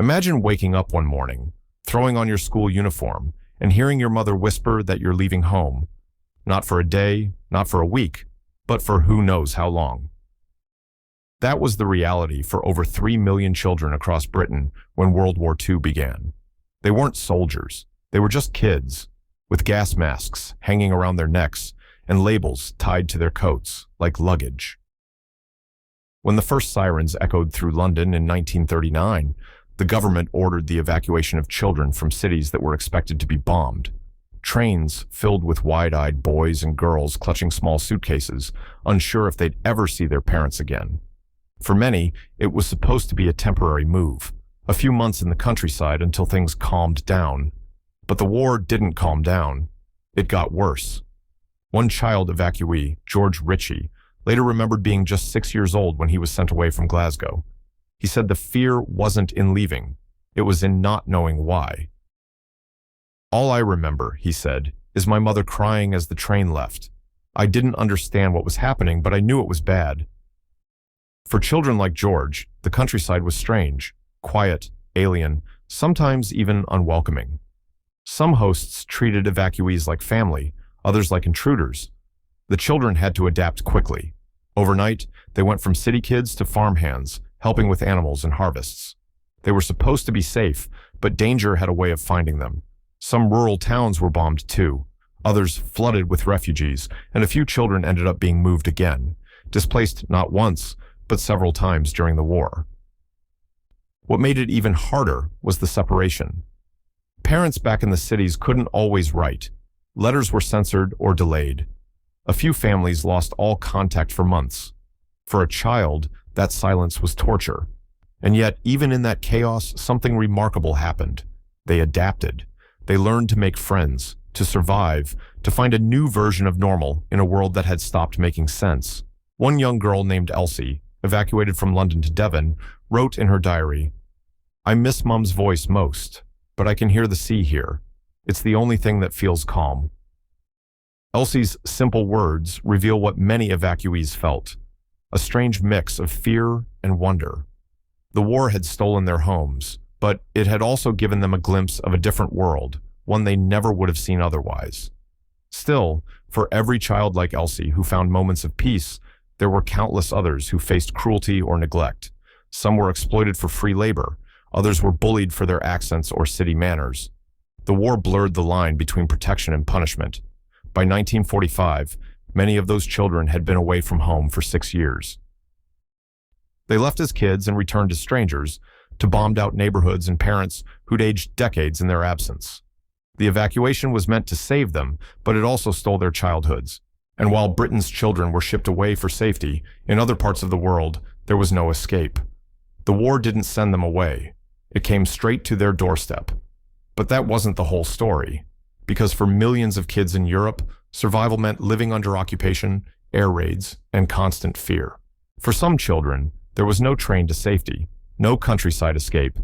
Imagine waking up one morning, throwing on your school uniform, and hearing your mother whisper that you're leaving home, not for a day, not for a week, but for who knows how long. That was the reality for over 3 million children across Britain when World War II began. They weren't soldiers, they were just kids, with gas masks hanging around their necks and labels tied to their coats like luggage. When the first sirens echoed through London in 1939, the government ordered the evacuation of children from cities that were expected to be bombed. Trains filled with wide-eyed boys and girls clutching small suitcases, unsure if they'd ever see their parents again. For many, it was supposed to be a temporary move, a few months in the countryside until things calmed down. But the war didn't calm down. It got worse. One child evacuee, George Ritchie, later remembered being just 6 years old when he was sent away from Glasgow. He said the fear wasn't in leaving, it was in not knowing why. "All I remember," he said, "is my mother crying as the train left. I didn't understand what was happening, but I knew it was bad." For children like George, the countryside was strange, quiet, alien, sometimes even unwelcoming. Some hosts treated evacuees like family, others like intruders. The children had to adapt quickly. Overnight, they went from city kids to farmhands, helping with animals and harvests. They were supposed to be safe, but danger had a way of finding them. Some rural towns were bombed too, others flooded with refugees, and a few children ended up being moved again, displaced not once, but several times during the war. What made it even harder was the separation. Parents back in the cities couldn't always write. Letters were censored or delayed. A few families lost all contact for months. For a child, that silence was torture. And yet, even in that chaos, something remarkable happened. They adapted. They learned to make friends, to survive, to find a new version of normal in a world that had stopped making sense. One young girl named Elsie, evacuated from London to Devon, wrote in her diary, "I miss Mum's voice most, but I can hear the sea here. It's the only thing that feels calm." Elsie's simple words reveal what many evacuees felt, a strange mix of fear and wonder. The war had stolen their homes, but it had also given them a glimpse of a different world, one they never would have seen otherwise. Still, for every child like Elsie who found moments of peace, there were countless others who faced cruelty or neglect. Some were exploited for free labor, others were bullied for their accents or city manners. The war blurred the line between protection and punishment. By 1945, many of those children had been away from home for 6 years. They left as kids and returned as strangers to bombed-out neighborhoods and parents who'd aged decades in their absence. The evacuation was meant to save them, but it also stole their childhoods. And while Britain's children were shipped away for safety, in other parts of the world, there was no escape. The war didn't send them away. It came straight to their doorstep. But that wasn't the whole story. Because for millions of kids in Europe, survival meant living under occupation, air raids, and constant fear. For some children, there was no train to safety, no countryside escape.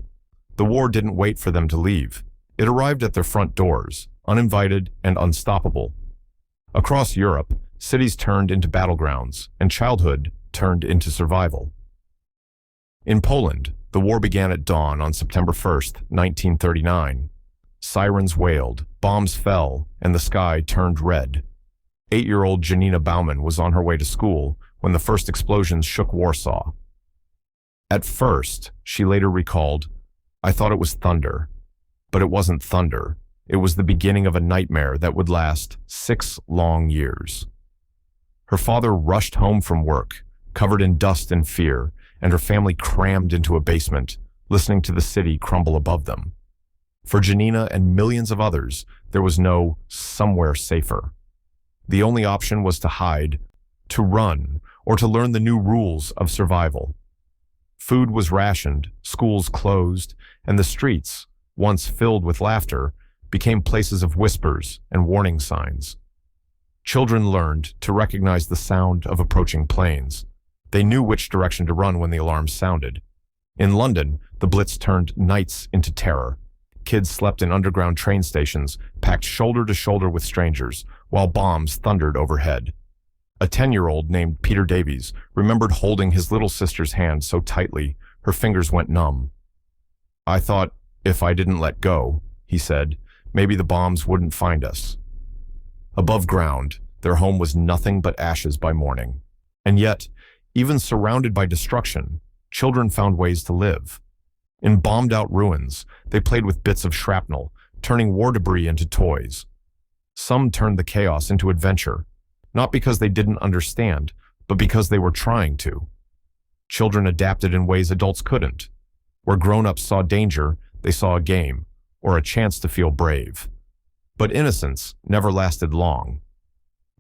The war didn't wait for them to leave. It arrived at their front doors, uninvited and unstoppable. Across Europe, cities turned into battlegrounds, and childhood turned into survival. In Poland, the war began at dawn on September 1st, 1939. Sirens wailed, bombs fell, and the sky turned red. 8-year-old Janina Bauman was on her way to school when the first explosions shook Warsaw. At first, she later recalled, "I thought it was thunder." But it wasn't thunder. It was the beginning of a nightmare that would last 6 long years. Her father rushed home from work, covered in dust and fear, and her family crammed into a basement, listening to the city crumble above them. For Janina and millions of others, there was no somewhere safer. The only option was to hide, to run, or to learn the new rules of survival. Food was rationed, schools closed, and the streets, once filled with laughter, became places of whispers and warning signs. Children learned to recognize the sound of approaching planes. They knew which direction to run when the alarms sounded. In London, the Blitz turned nights into terror. Kids slept in underground train stations, packed shoulder to shoulder with strangers, while bombs thundered overhead. A 10-year-old named Peter Davies remembered holding his little sister's hand so tightly, her fingers went numb. "I thought if I didn't let go," he said, "maybe the bombs wouldn't find us." Above ground, their home was nothing but ashes by morning. And yet, even surrounded by destruction, children found ways to live. In bombed-out ruins, they played with bits of shrapnel, turning war debris into toys. Some turned the chaos into adventure, not because they didn't understand, but because they were trying to. Children adapted in ways adults couldn't. Where grown-ups saw danger, they saw a game, or a chance to feel brave. But innocence never lasted long.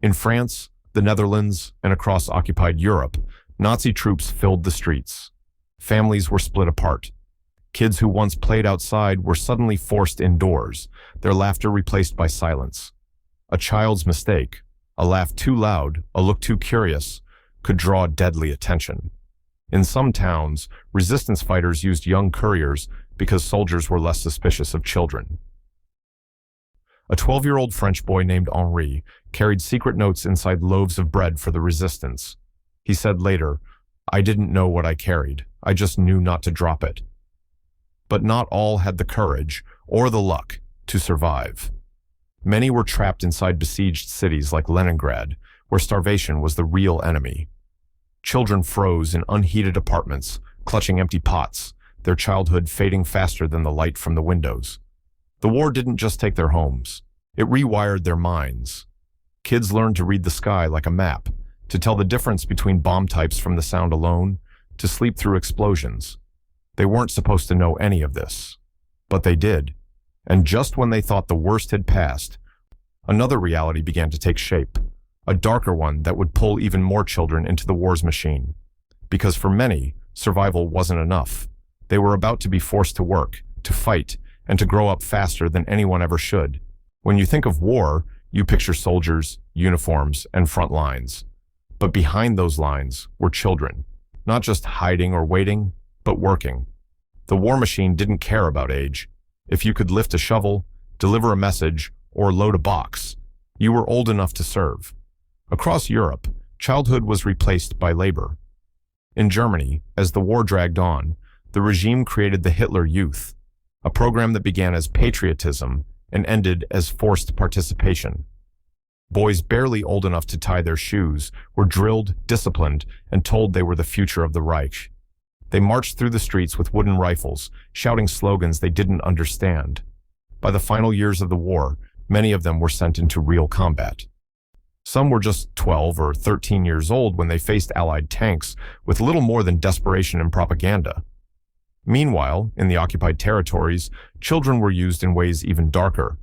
In France, the Netherlands, and across occupied Europe, Nazi troops filled the streets. Families were split apart. Kids who once played outside were suddenly forced indoors, their laughter replaced by silence. A child's mistake, a laugh too loud, a look too curious, could draw deadly attention. In some towns, resistance fighters used young couriers because soldiers were less suspicious of children. A 12-year-old French boy named Henri carried secret notes inside loaves of bread for the resistance. He said later, "I didn't know what I carried. I just knew not to drop it." But not all had the courage or the luck to survive. Many were trapped inside besieged cities like Leningrad, where starvation was the real enemy. Children froze in unheated apartments, clutching empty pots, their childhood fading faster than the light from the windows. The war didn't just take their homes. It rewired their minds. Kids learned to read the sky like a map, to tell the difference between bomb types from the sound alone, to sleep through explosions. They weren't supposed to know any of this, but they did. And just when they thought the worst had passed, another reality began to take shape, a darker one that would pull even more children into the war's machine. Because for many, survival wasn't enough. They were about to be forced to work, to fight, and to grow up faster than anyone ever should. When you think of war, you picture soldiers, uniforms, and front lines. But behind those lines were children, not just hiding or waiting, but working. The war machine didn't care about age. If you could lift a shovel, deliver a message, or load a box, you were old enough to serve. Across Europe, childhood was replaced by labor. In Germany, as the war dragged on, the regime created the Hitler Youth, a program that began as patriotism and ended as forced participation. Boys barely old enough to tie their shoes were drilled, disciplined, and told they were the future of the Reich. They marched through the streets with wooden rifles, shouting slogans they didn't understand. By the final years of the war, many of them were sent into real combat. Some were just 12 or 13 years old when they faced Allied tanks with little more than desperation and propaganda. Meanwhile, in the occupied territories, children were used in ways even darker.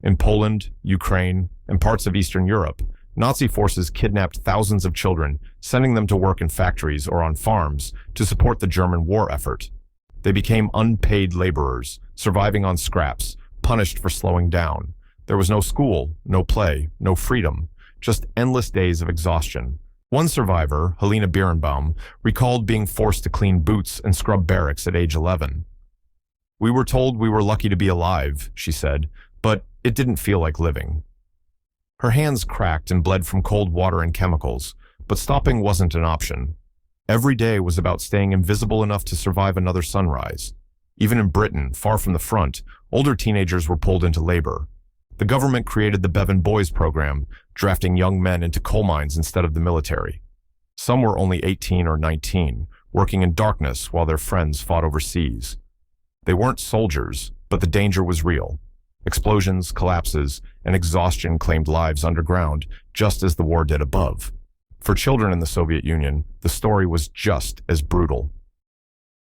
In Poland, Ukraine, and parts of Eastern Europe, Nazi forces kidnapped thousands of children, sending them to work in factories or on farms to support the German war effort. They became unpaid laborers, surviving on scraps, punished for slowing down. There was no school, no play, no freedom, just endless days of exhaustion. One survivor, Helena Birnbaum, recalled being forced to clean boots and scrub barracks at age 11. "We were told we were lucky to be alive," she said, "but it didn't feel like living." Her hands cracked and bled from cold water and chemicals, but stopping wasn't an option. Every day was about staying invisible enough to survive another sunrise. Even in Britain, far from the front, older teenagers were pulled into labor. The government created the Bevan Boys program, drafting young men into coal mines instead of the military. Some were only 18 or 19, working in darkness while their friends fought overseas. They weren't soldiers, but the danger was real. Explosions, collapses, and exhaustion claimed lives underground, just as the war did above. For children in the Soviet Union, the story was just as brutal.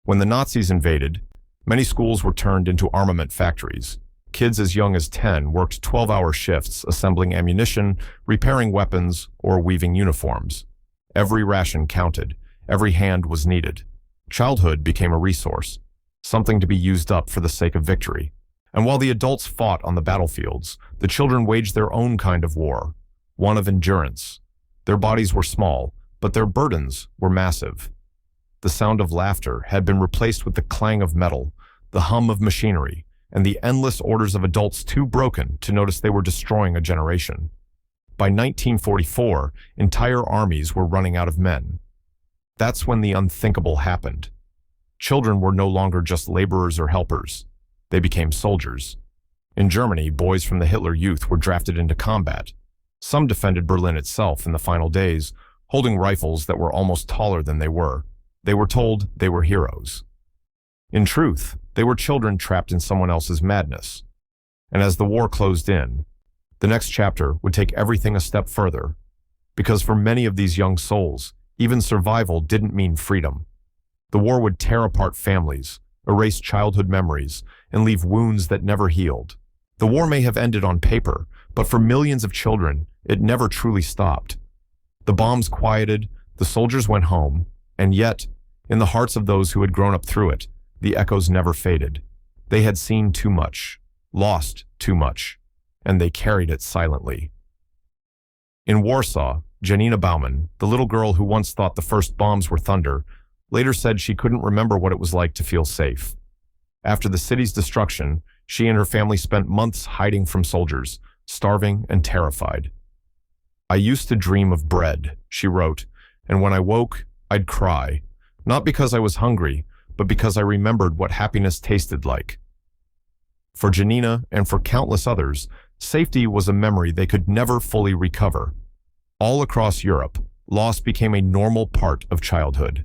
When the Nazis invaded, many schools were turned into armament factories. Kids as young as 10 worked 12-hour shifts assembling ammunition, repairing weapons, or weaving uniforms. Every ration counted. Every hand was needed. Childhood became a resource, something to be used up for the sake of victory. And while the adults fought on the battlefields, the children waged their own kind of war, one of endurance. Their bodies were small, but their burdens were massive. The sound of laughter had been replaced with the clang of metal, the hum of machinery, and the endless orders of adults too broken to notice they were destroying a generation. By 1944, entire armies were running out of men. That's when the unthinkable happened. Children were no longer just laborers or helpers. They became soldiers. In Germany, boys from the Hitler Youth were drafted into combat. Some defended Berlin itself in the final days, holding rifles that were almost taller than they were. They were told they were heroes. In truth, they were children trapped in someone else's madness. And as the war closed in, the next chapter would take everything a step further, because for many of these young souls, even survival didn't mean freedom. The war would tear apart families, erase childhood memories, and leave wounds that never healed. The war may have ended on paper, but for millions of children, it never truly stopped. The bombs quieted, the soldiers went home, and yet, in the hearts of those who had grown up through it, the echoes never faded. They had seen too much, lost too much, and they carried it silently. In Warsaw, Janina Bauman, the little girl who once thought the first bombs were thunder, later said she couldn't remember what it was like to feel safe. After the city's destruction, she and her family spent months hiding from soldiers, starving and terrified. "I used to dream of bread," she wrote, "and when I woke, I'd cry, not because I was hungry, but because I remembered what happiness tasted like." For Janina and for countless others, safety was a memory they could never fully recover. All across Europe, loss became a normal part of childhood.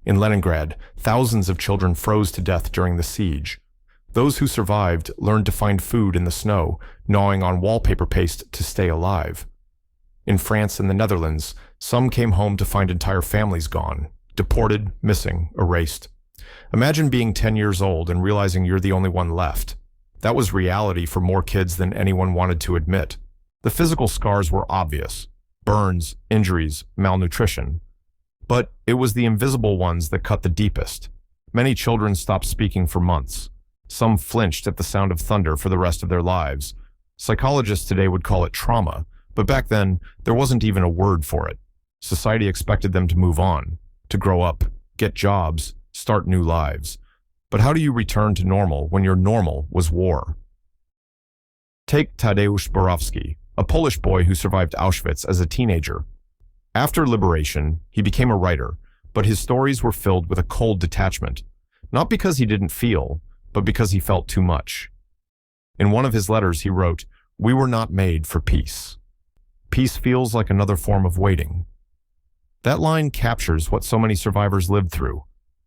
In Leningrad, thousands of children froze to death during the siege. Those who survived learned to find food in the snow, gnawing on wallpaper paste to stay alive. In France and the Netherlands, some came home to find entire families gone, deported, missing, erased. Imagine being 10 years old and realizing you're the only one left. That was reality for more kids than anyone wanted to admit. The physical scars were obvious: burns, injuries, malnutrition. But it was the invisible ones that cut the deepest. Many children stopped speaking for months. Some flinched at the sound of thunder for the rest of their lives. Psychologists today would call it trauma, but back then, there wasn't even a word for it. Society expected them to move on, to grow up, get jobs, start new lives. But how do you return to normal when your normal was war? Take Tadeusz Borowski, a Polish boy who survived Auschwitz as a teenager. After liberation, he became a writer, but his stories were filled with a cold detachment, not because he didn't feel, but because he felt too much. In one of his letters, he wrote, "We were not made for peace. Peace feels like another form of waiting." That line captures what so many survivors lived through,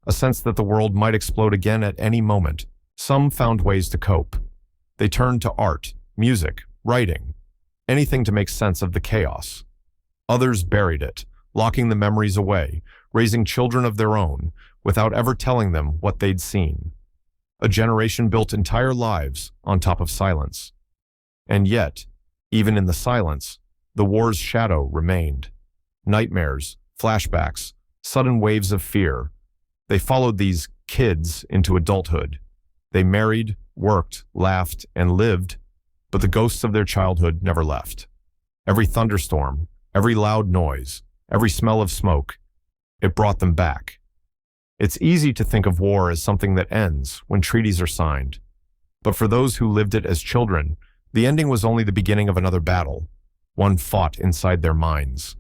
a sense that the world might explode again at any moment. Some found ways to cope. They turned to art, music, writing, anything to make sense of the chaos. Others buried it, locking the memories away, raising children of their own, without ever telling them what they'd seen. A generation built entire lives on top of silence. And yet, even in the silence, the war's shadow remained. Nightmares, flashbacks, sudden waves of fear. They followed these kids into adulthood. They married, worked, laughed, and lived, but the ghosts of their childhood never left. Every thunderstorm, every loud noise, every smell of smoke, it brought them back. It's easy to think of war as something that ends when treaties are signed. But for those who lived it as children, the ending was only the beginning of another battle, one fought inside their minds.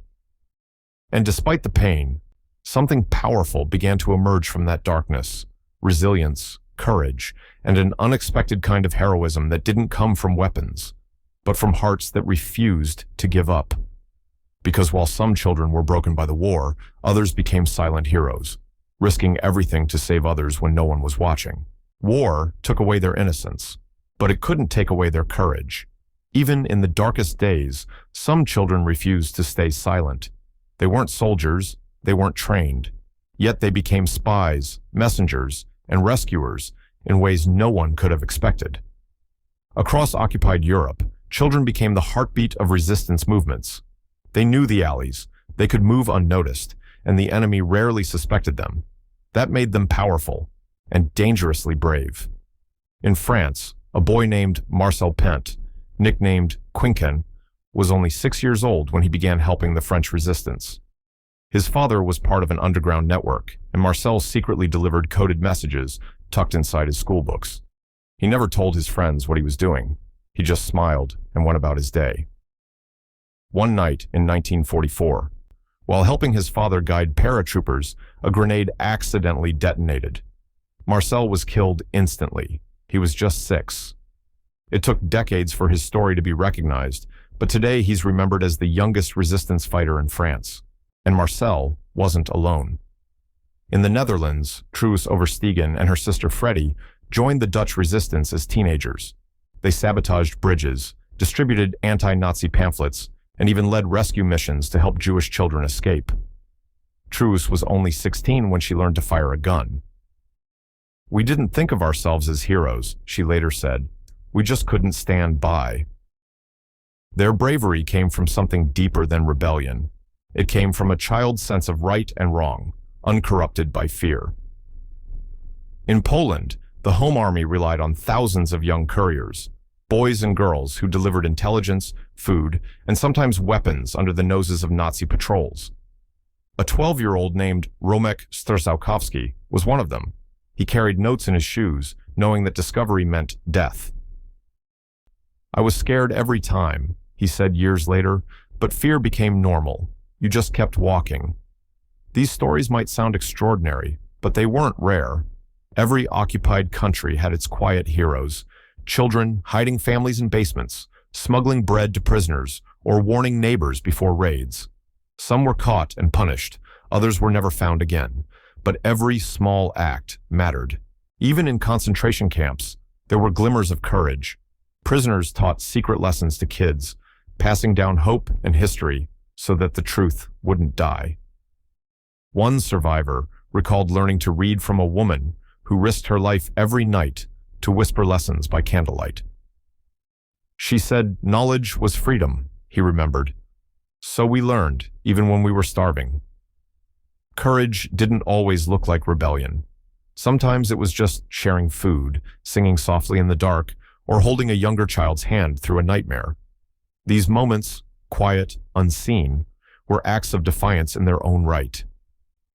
And despite the pain, something powerful began to emerge from that darkness: resilience, courage, and an unexpected kind of heroism that didn't come from weapons, but from hearts that refused to give up. Because while some children were broken by the war, others became silent heroes, risking everything to save others when no one was watching. War took away their innocence, but it couldn't take away their courage. Even in the darkest days, some children refused to stay silent. They weren't soldiers, they weren't trained, yet they became spies, messengers, and rescuers in ways no one could have expected. Across occupied Europe, children became the heartbeat of resistance movements. They knew the alleys, they could move unnoticed, and the enemy rarely suspected them. That made them powerful and dangerously brave. In France, a boy named Marcel Pent, nicknamed Quinquin, was only 6 years old when he began helping the French resistance. His father was part of an underground network, and Marcel secretly delivered coded messages tucked inside his school books. He never told his friends what he was doing. He just smiled and went about his day. One night in 1944, While helping his father guide paratroopers, a grenade accidentally detonated. Marcel was killed instantly. He was just 6. It took decades for his story to be recognized, but today he's remembered as the youngest resistance fighter in France. And Marcel wasn't alone. In the Netherlands, Truus Overstegen and her sister Freddie joined the Dutch resistance as teenagers. They sabotaged bridges, distributed anti-Nazi pamphlets, and even led rescue missions to help Jewish children escape. Truus was only 16 when she learned to fire a gun. "We didn't think of ourselves as heroes," she later said. "We just couldn't stand by." Their bravery came from something deeper than rebellion. It came from a child's sense of right and wrong, uncorrupted by fear. In Poland, the Home Army relied on thousands of young couriers, boys and girls who delivered intelligence, food, and sometimes weapons under the noses of Nazi patrols. A 12-year-old named Romek Strzałkowski was one of them. He carried notes in his shoes, knowing that discovery meant death. "I was scared every time," he said years later, "but fear became normal. You just kept walking." These stories might sound extraordinary, but they weren't rare. Every occupied country had its quiet heroes, children hiding families in basements, smuggling bread to prisoners, or warning neighbors before raids. Some were caught and punished, others were never found again, but every small act mattered. Even in concentration camps, there were glimmers of courage. Prisoners taught secret lessons to kids, passing down hope and history so that the truth wouldn't die. One survivor recalled learning to read from a woman who risked her life every night to whisper lessons by candlelight. She said knowledge was freedom, he remembered. So we learned, even when we were starving. Courage didn't always look like rebellion. Sometimes it was just sharing food, singing softly in the dark, or holding a younger child's hand through a nightmare. These moments, quiet, unseen, were acts of defiance in their own right.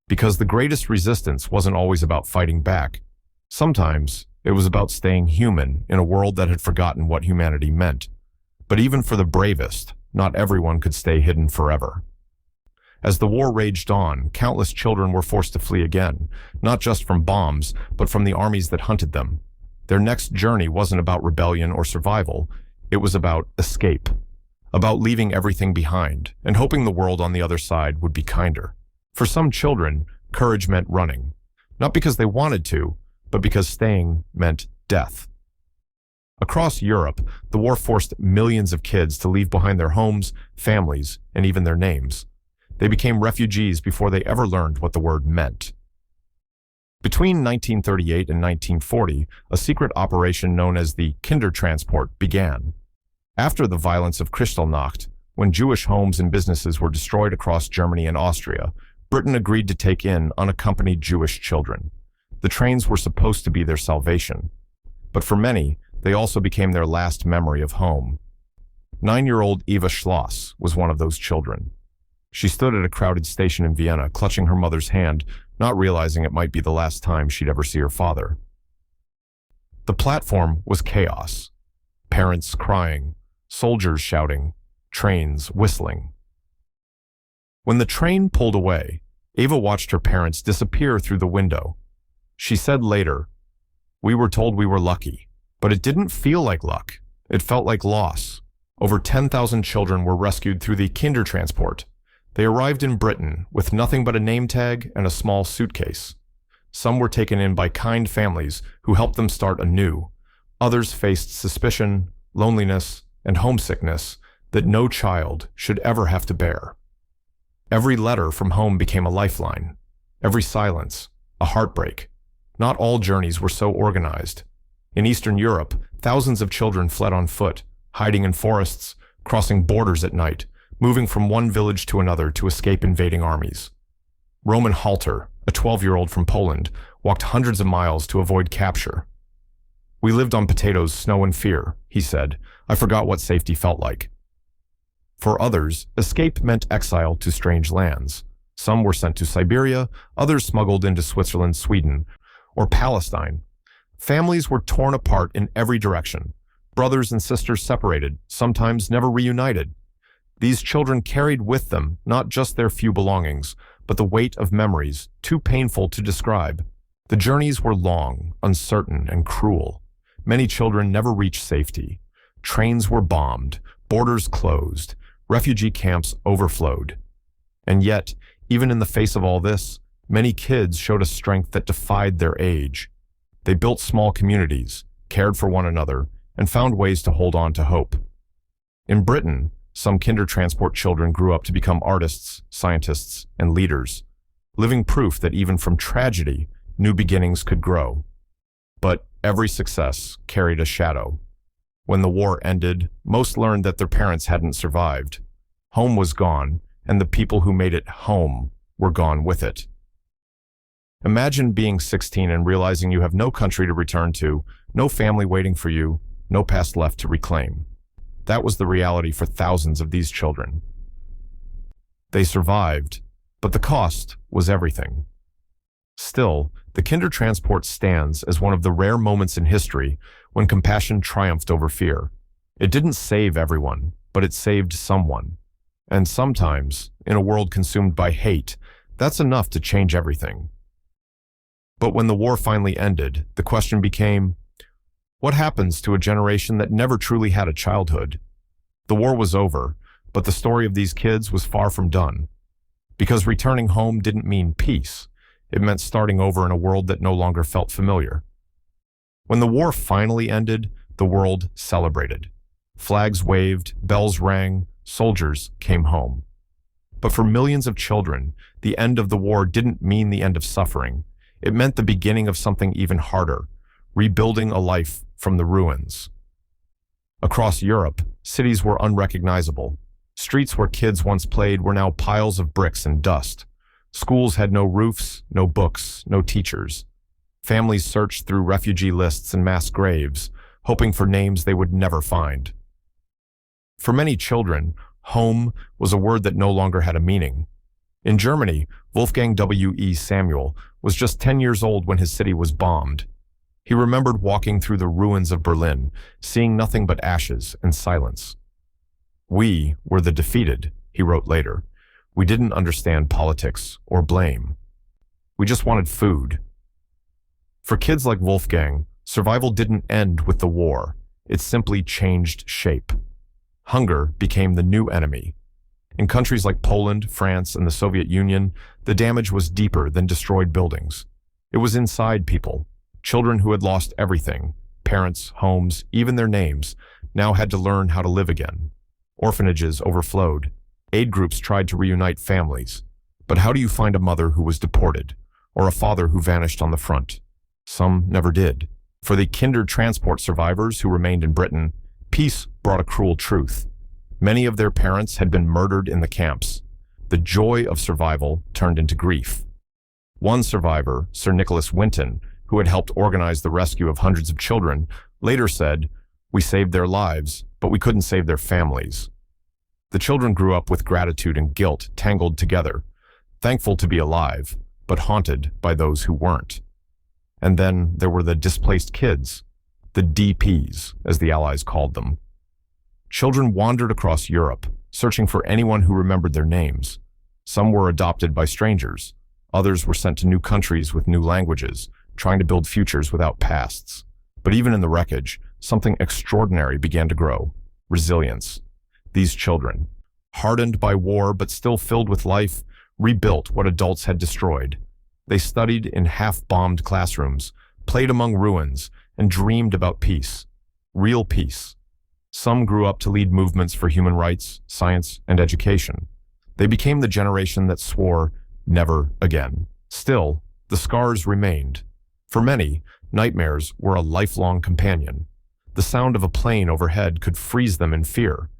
Because the greatest resistance wasn't always about fighting back. Sometimes it was about staying human in a world that had forgotten what humanity meant. But even for the bravest, not everyone could stay hidden forever. As the war raged on, countless children were forced to flee again, not just from bombs, but from the armies that hunted them. Their next journey wasn't about rebellion or survival. It was about escape, about leaving everything behind and hoping the world on the other side would be kinder. For some children, courage meant running, not because they wanted to, but because staying meant death. Across Europe, the war forced millions of kids to leave behind their homes, families, and even their names. They became refugees before they ever learned what the word meant. Between 1938 and 1940, a secret operation known as the Kindertransport began. After the violence of Kristallnacht, when Jewish homes and businesses were destroyed across Germany and Austria, Britain agreed to take in unaccompanied Jewish children. The trains were supposed to be their salvation. But for many, they also became their last memory of home. 9-year-old Eva Schloss was one of those children. She stood at a crowded station in Vienna, clutching her mother's hand, not realizing it might be the last time she'd ever see her father. The platform was chaos. Parents crying, soldiers shouting, trains whistling. When the train pulled away, Eva watched her parents disappear through the window. She said later, "We were told we were lucky, but it didn't feel like luck. It felt like loss." Over 10,000 children were rescued through the Kindertransport. They arrived in Britain with nothing but a name tag and a small suitcase. Some were taken in by kind families who helped them start anew. Others faced suspicion, loneliness, and homesickness that no child should ever have to bear. Every letter from home became a lifeline. Every silence, a heartbreak. Not all journeys were so organized. In Eastern Europe, thousands of children fled on foot, hiding in forests, crossing borders at night, moving from one village to another to escape invading armies. Roman Halter, a 12-year-old from Poland, walked hundreds of miles to avoid capture. "We lived on potatoes, snow, and fear," he said. "I forgot what safety felt like." For others, escape meant exile to strange lands. Some were sent to Siberia, others smuggled into Switzerland, Sweden, or Palestine. Families were torn apart in every direction. Brothers and sisters separated, sometimes never reunited. These children carried with them not just their few belongings, but the weight of memories too painful to describe. The journeys were long, uncertain, and cruel. Many children never reached safety. Trains were bombed, borders closed, refugee camps overflowed. And yet, even in the face of all this, many kids showed a strength that defied their age. They built small communities, cared for one another, and found ways to hold on to hope. In Britain, some Kindertransport children grew up to become artists, scientists, and leaders, living proof that even from tragedy, new beginnings could grow. But every success carried a shadow. When the war ended, most learned that their parents hadn't survived. Home was gone, and the people who made it home were gone with it. Imagine being 16 and realizing you have no country to return to, no family waiting for you, no past left to reclaim. That was the reality for thousands of these children. They survived, but the cost was everything. Still, the Kindertransport stands as one of the rare moments in history when compassion triumphed over fear. It didn't save everyone, but it saved someone. And sometimes, in a world consumed by hate, that's enough to change everything. But when the war finally ended, the question became, what happens to a generation that never truly had a childhood? The war was over, but the story of these kids was far from done. Because returning home didn't mean peace. It meant starting over in a world that no longer felt familiar. When the war finally ended, the world celebrated. Flags waved, bells rang, soldiers came home. But for millions of children, the end of the war didn't mean the end of suffering. It meant the beginning of something even harder, rebuilding a life from the ruins. Across Europe, cities were unrecognizable. Streets where kids once played were now piles of bricks and dust. Schools had no roofs, no books, no teachers. Families searched through refugee lists and mass graves, hoping for names they would never find. For many children, home was a word that no longer had a meaning. In Germany, Wolfgang W.E. Samuel was just 10 years old when his city was bombed. He remembered walking through the ruins of Berlin, seeing nothing but ashes and silence. "We were the defeated," he wrote later. "We didn't understand politics or blame. We just wanted food." For kids like Wolfgang, survival didn't end with the war. It simply changed shape. Hunger became the new enemy. In countries like Poland, France, and the Soviet Union, the damage was deeper than destroyed buildings. It was inside people. Children who had lost everything, parents, homes, even their names, now had to learn how to live again. Orphanages overflowed. Aid groups tried to reunite families. But how do you find a mother who was deported, or a father who vanished on the front? Some never did. For the Kindertransport survivors who remained in Britain, peace brought a cruel truth. Many of their parents had been murdered in the camps. The joy of survival turned into grief. One survivor, Sir Nicholas Winton, who had helped organize the rescue of hundreds of children, later said, "We saved their lives, but we couldn't save their families." The children grew up with gratitude and guilt tangled together, thankful to be alive, but haunted by those who weren't. And then there were the displaced kids, the DPs, as the Allies called them. Children wandered across Europe, searching for anyone who remembered their names. Some were adopted by strangers. Others were sent to new countries with new languages, trying to build futures without pasts. But even in the wreckage, something extraordinary began to grow: resilience. These children, hardened by war but still filled with life, rebuilt what adults had destroyed. They studied in half-bombed classrooms, played among ruins, and dreamed about peace. Real peace. Some grew up to lead movements for human rights, science, and education. They became the generation that swore, never again. Still, the scars remained. For many, nightmares were a lifelong companion. The sound of a plane overhead could freeze them in fear.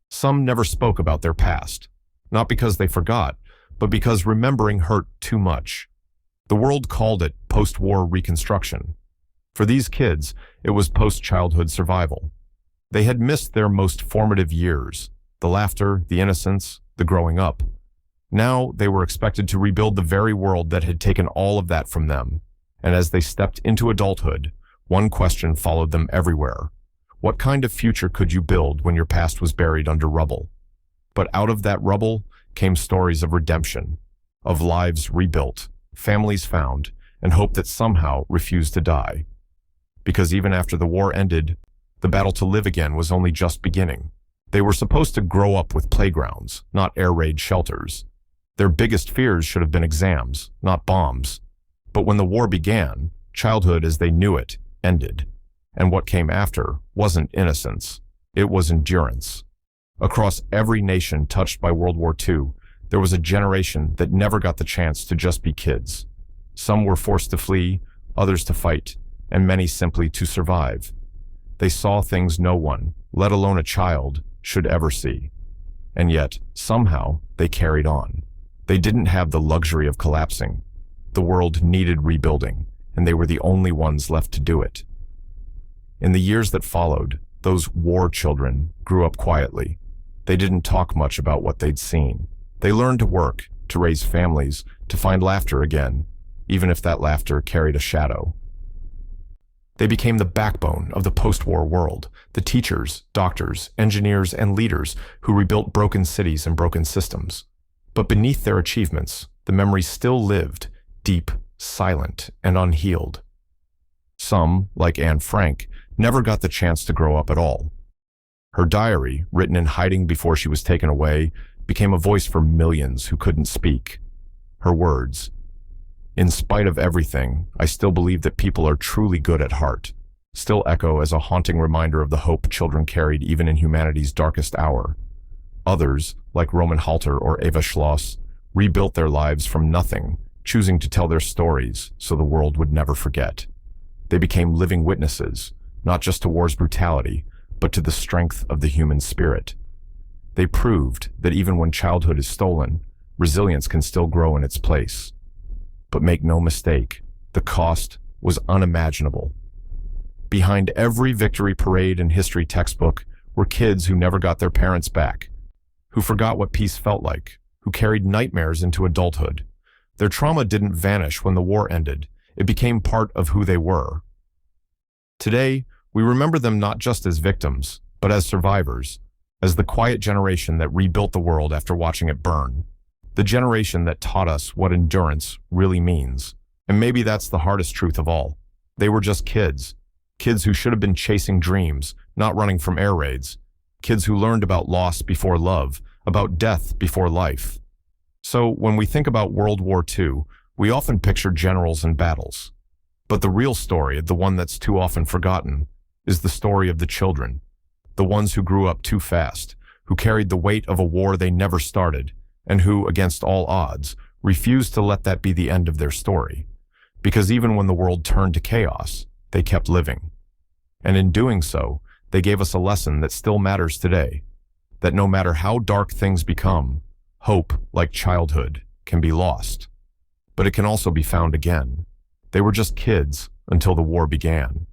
Some never spoke about their past, not because they forgot, but because remembering hurt too much. The world called it post-war reconstruction. For these kids, it was post-childhood survival. They had missed their most formative years, the laughter, the innocence, the growing up. Now they were expected to rebuild the very world that had taken all of that from them. And as they stepped into adulthood, one question followed them everywhere. What kind of future could you build when your past was buried under rubble? But out of that rubble came stories of redemption, of lives rebuilt, families found, and hope that somehow refused to die. Because even after the war ended, the battle to live again was only just beginning. They were supposed to grow up with playgrounds, not air raid shelters. Their biggest fears should have been exams, not bombs. But when the war began, childhood as they knew it ended. And what came after wasn't innocence. It was endurance. Across every nation touched by World War II, there was a generation that never got the chance to just be kids. Some were forced to flee, others to fight, and many simply to survive. They saw things no one, let alone a child, should ever see. And yet, somehow, they carried on. They didn't have the luxury of collapsing. The world needed rebuilding, and they were the only ones left to do it. In the years that followed, those war children grew up quietly. They didn't talk much about what they'd seen. They learned to work, to raise families, to find laughter again, even if that laughter carried a shadow. They became the backbone of the post-war world, the teachers, doctors, engineers, and leaders who rebuilt broken cities and broken systems. But beneath their achievements, the memories still lived, deep, silent, and unhealed. Some, like Anne Frank, never got the chance to grow up at all. Her diary, written in hiding before she was taken away, became a voice for millions who couldn't speak. Her words, "In spite of everything, I still believe that people are truly good at heart," still echo as a haunting reminder of the hope children carried even in humanity's darkest hour. Others, like Roman Halter or Eva Schloss, rebuilt their lives from nothing, choosing to tell their stories so the world would never forget. They became living witnesses, not just to war's brutality, but to the strength of the human spirit. They proved that even when childhood is stolen, resilience can still grow in its place. But make no mistake, the cost was unimaginable. Behind every victory parade and history textbook were kids who never got their parents back, who forgot what peace felt like, who carried nightmares into adulthood. Their trauma didn't vanish when the war ended. It became part of who they were. Today, we remember them not just as victims, but as survivors, as the quiet generation that rebuilt the world after watching it burn. The generation that taught us what endurance really means. And maybe that's the hardest truth of all. They were just kids. Kids who should have been chasing dreams, not running from air raids. Kids who learned about loss before love, about death before life. So when we think about World War II, we often picture generals and battles. But the real story, the one that's too often forgotten, is the story of the children. The ones who grew up too fast, who carried the weight of a war they never started, and who, against all odds, refused to let that be the end of their story. Because even when the world turned to chaos, they kept living. And in doing so, they gave us a lesson that still matters today, that no matter how dark things become, hope, like childhood, can be lost. But it can also be found again. They were just kids until the war began.